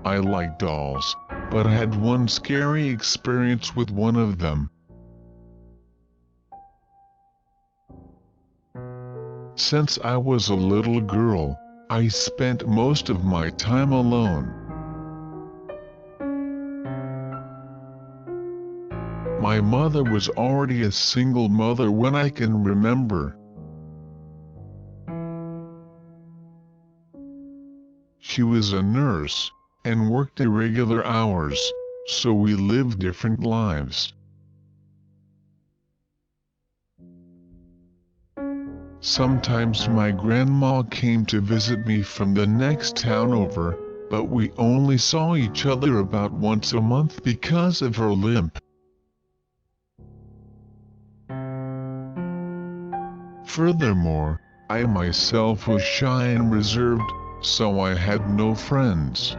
I like dolls, but I had one scary experience with one of them. Since I was a little girl, I spent most of my time alone. My mother was already a single mother when I can remember. She was a nurse, and worked irregular hours, so we lived different lives. Sometimes my grandma came to visit me from the next town over, but we only saw each other about once a month because of her limp. Furthermore, I myself was shy and reserved, so I had no friends.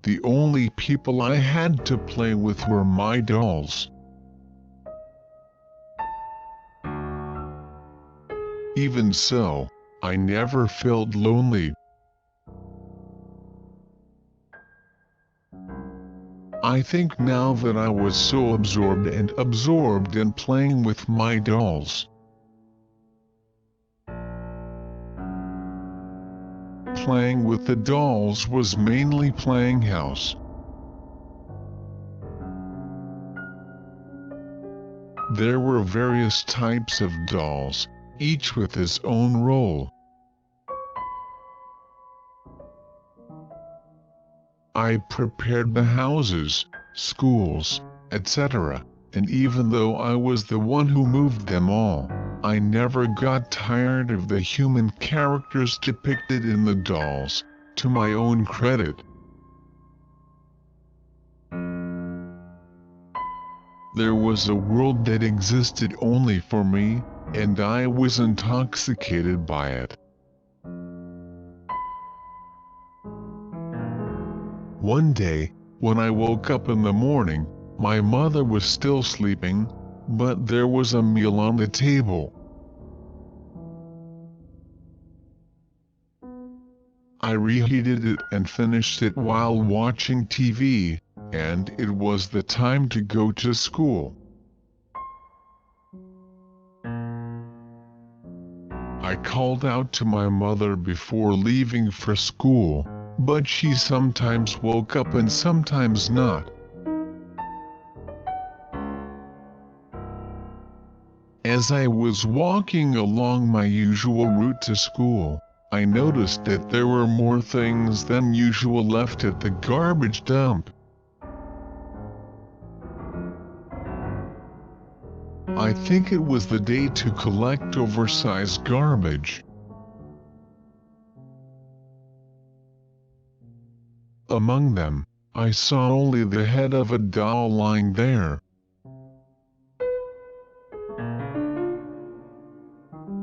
The only people I had to play with were my dolls. Even so, I never felt lonely. I think now that I was so absorbed in playing with my dolls. Playing with the dolls was mainly playing house. There were various types of dolls, each with his own role. I prepared the houses, schools, etc., and even though I was the one who moved them all, I never got tired of the human characters depicted in the dolls, to my own credit. There was a world that existed only for me, and I was intoxicated by it. One day, when I woke up in the morning, my mother was still sleeping, but there was a meal on the table. I reheated it and finished it while watching TV, and it was the time to go to school. I called out to my mother before leaving for school, but she sometimes woke up and sometimes not. As I was walking along my usual route to school, I noticed that there were more things than usual left at the garbage dump. I think it was the day to collect oversized garbage. Among them, I saw only the head of a doll lying there.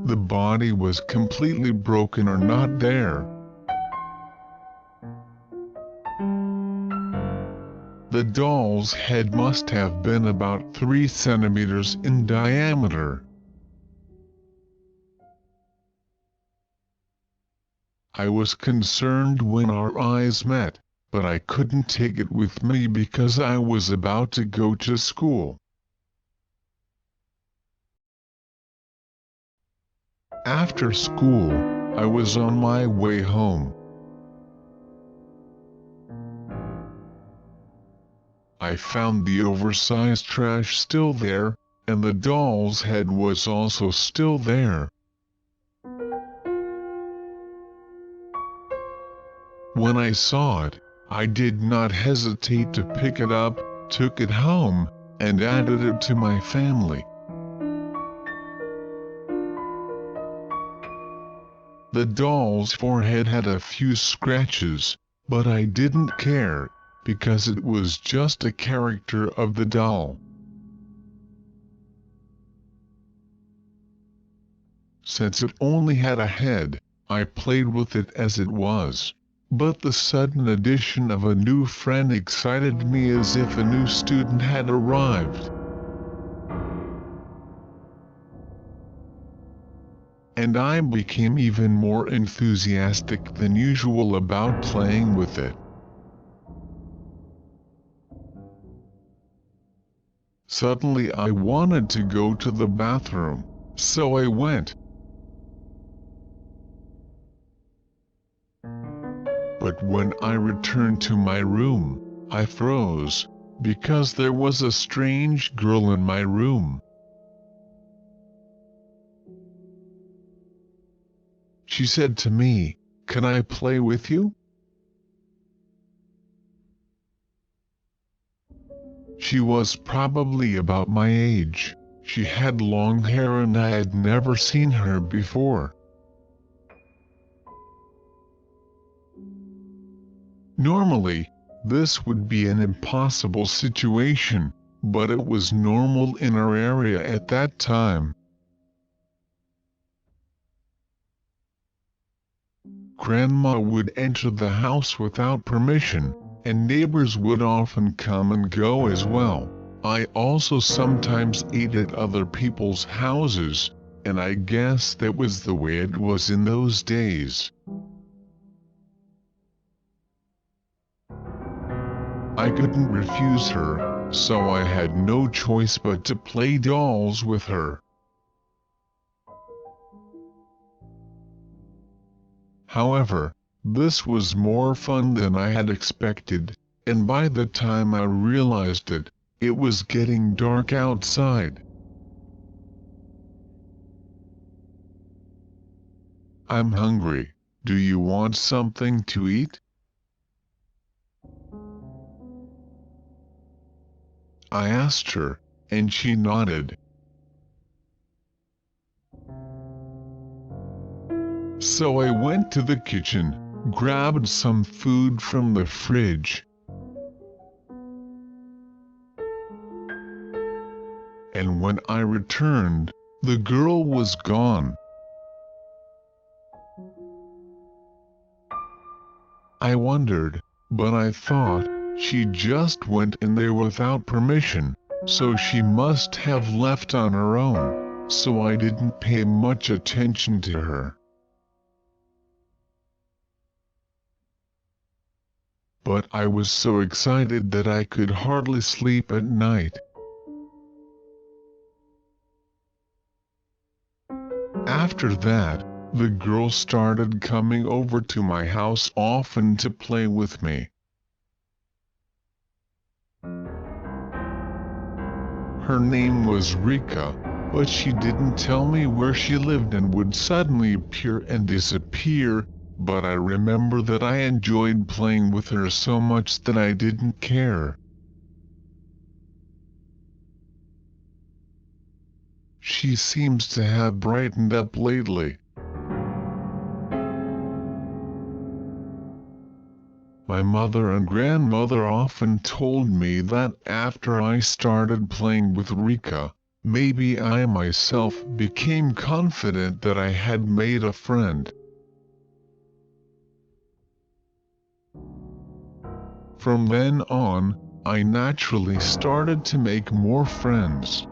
The body was completely broken or not there. The doll's head must have been about 3 centimeters in diameter. I was concerned when our eyes met, but I couldn't take it with me because I was about to go to school. After school, I was on my way home. I found the oversized trash still there, and the doll's head was also still there. When I saw it, I did not hesitate to pick it up, took it home, and added it to my family. The doll's forehead had a few scratches, but I didn't care, because it was just a character of the doll. Since it only had a head, I played with it as it was. But the sudden addition of a new friend excited me as if a new student had arrived. and I became even more enthusiastic than usual about playing with it. Suddenly I wanted to go to the bathroom, so I went. But when I returned to my room, I froze, because there was a strange girl in my room. She said to me, "Can I play with you?" She was probably about my age. She had long hair and I had never seen her before. Normally, this would be an impossible situation, but it was normal in our area at that time. Grandma would enter the house without permission, and neighbors would often come and go as well. I also sometimes ate at other people's houses, and I guess that was the way it was in those days. I couldn't refuse her, so I had no choice but to play dolls with her. However, this was more fun than I had expected, and by the time I realized it, it was getting dark outside. "I'm hungry. Do you want something to eat?" I asked her, and she nodded. So I went to the kitchen, grabbed some food from the fridge, and when I returned, the girl was gone. I wondered, but I thought, she just went in there without permission, so she must have left on her own, so I didn't pay much attention to her. But I was so excited that I could hardly sleep at night. After that, the girl started coming over to my house often to play with me. Her name was Rika, but she didn't tell me where she lived and would suddenly appear and disappear, but I remember that I enjoyed playing with her so much that I didn't care. She seems to have brightened up lately. My mother and grandmother often told me that after I started playing with Rika, maybe I myself became confident that I had made a friend. From then on, I naturally started to make more friends.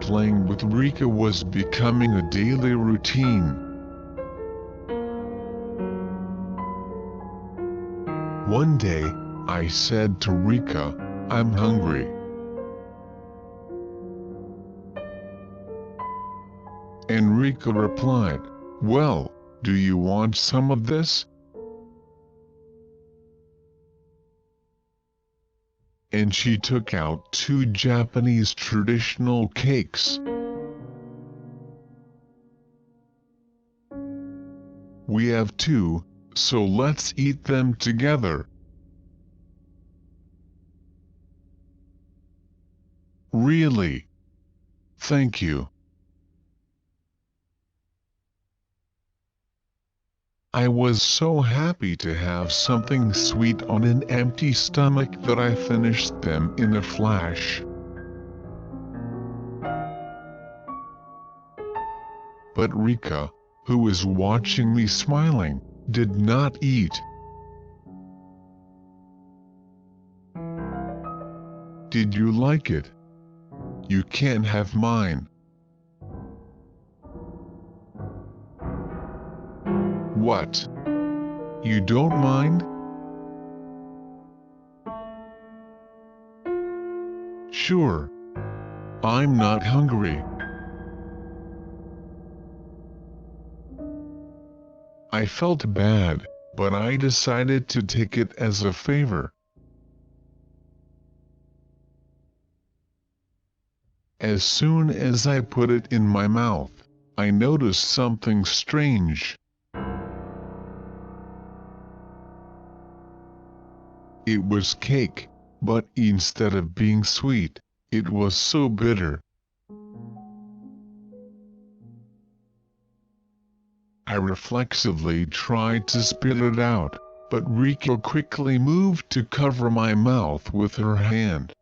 Playing with Rika was becoming a daily routine. One day, I said to Rika, "I'm hungry." And Rika replied, "Well, do you want some of this?" And she took out two Japanese traditional cakes. "We have two, so let's eat them together." "Really? Thank you." I was so happy to have something sweet on an empty stomach that I finished them in a flash. But Rika, who was watching me smiling, did not eat. "Did you like it?" You can't have mine. What? You don't mind? Sure. I'm not hungry. I felt bad, but I decided to take it as a favor. As soon as I put it in my mouth, I noticed something strange. It was cake, but instead of being sweet, it was so bitter. I reflexively tried to spit it out, but Rika quickly moved to cover my mouth with her hand.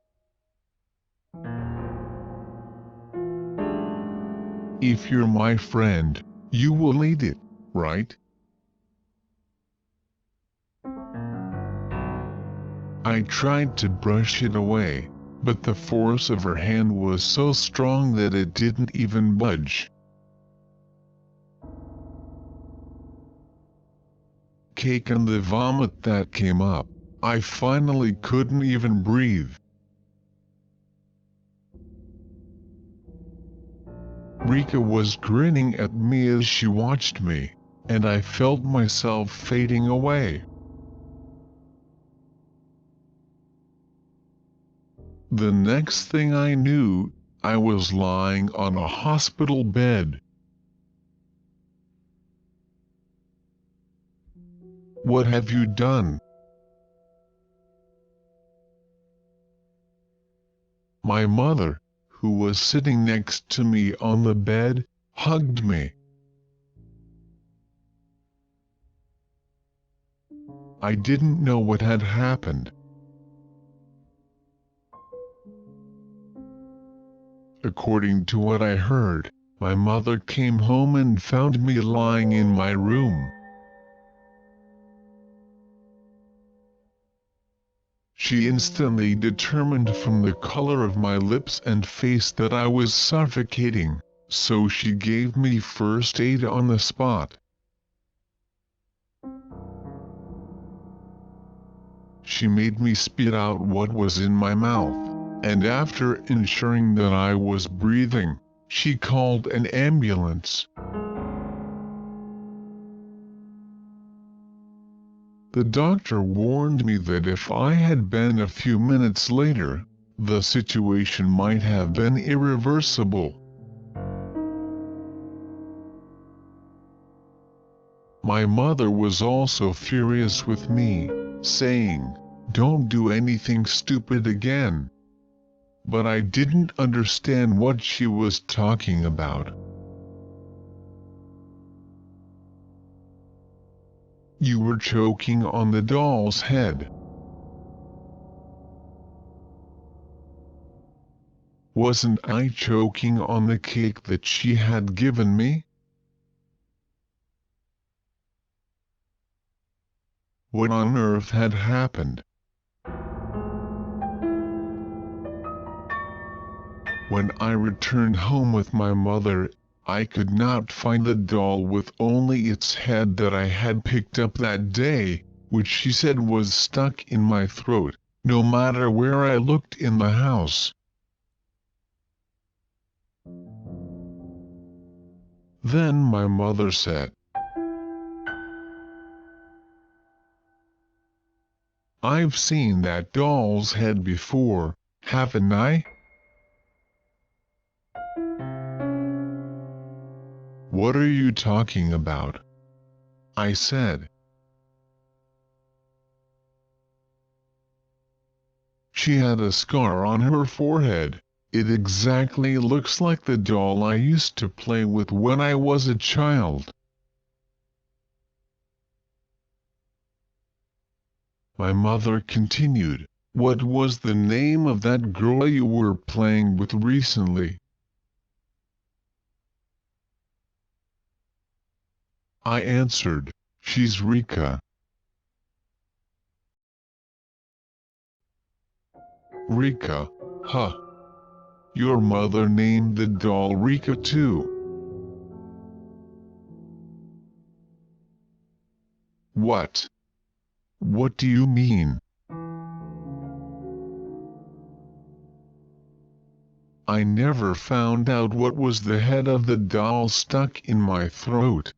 If you're my friend, you will eat it, right? I tried to brush it away, but the force of her hand was so strong that it didn't even budge. Cake and the vomit that came up, I finally couldn't even breathe. Rika was grinning at me as she watched me, and I felt myself fading away. The next thing I knew, I was lying on a hospital bed. What have you done? My mother, who was sitting next to me on the bed, hugged me. I didn't know what had happened. According to what I heard, my mother came home and found me lying in my room. She instantly determined from the color of my lips and face that I was suffocating, so she gave me first aid on the spot. She made me spit out what was in my mouth, and after ensuring that I was breathing, she called an ambulance. The doctor warned me that if I had been a few minutes later, the situation might have been irreversible. My mother was also furious with me, saying, "Don't do anything stupid again." But I didn't understand what she was talking about. You were choking on the doll's head. Wasn't I choking on the cake that she had given me? What on earth had happened? When I returned home with my mother, I could not find the doll with only its head that I had picked up that day, which she said was stuck in my throat, no matter where I looked in the house. Then my mother said, "I've seen that doll's head before, haven't I?" "What are you talking about?" I said. She had a scar on her forehead. It exactly looks like the doll I used to play with when I was a child. My mother continued, "What was the name of that girl you were playing with recently?" I answered, "She's Rika." "Rika, huh? Your mother named the doll Rika too. What? What do you mean? I never found out what was the head of the doll stuck in my throat.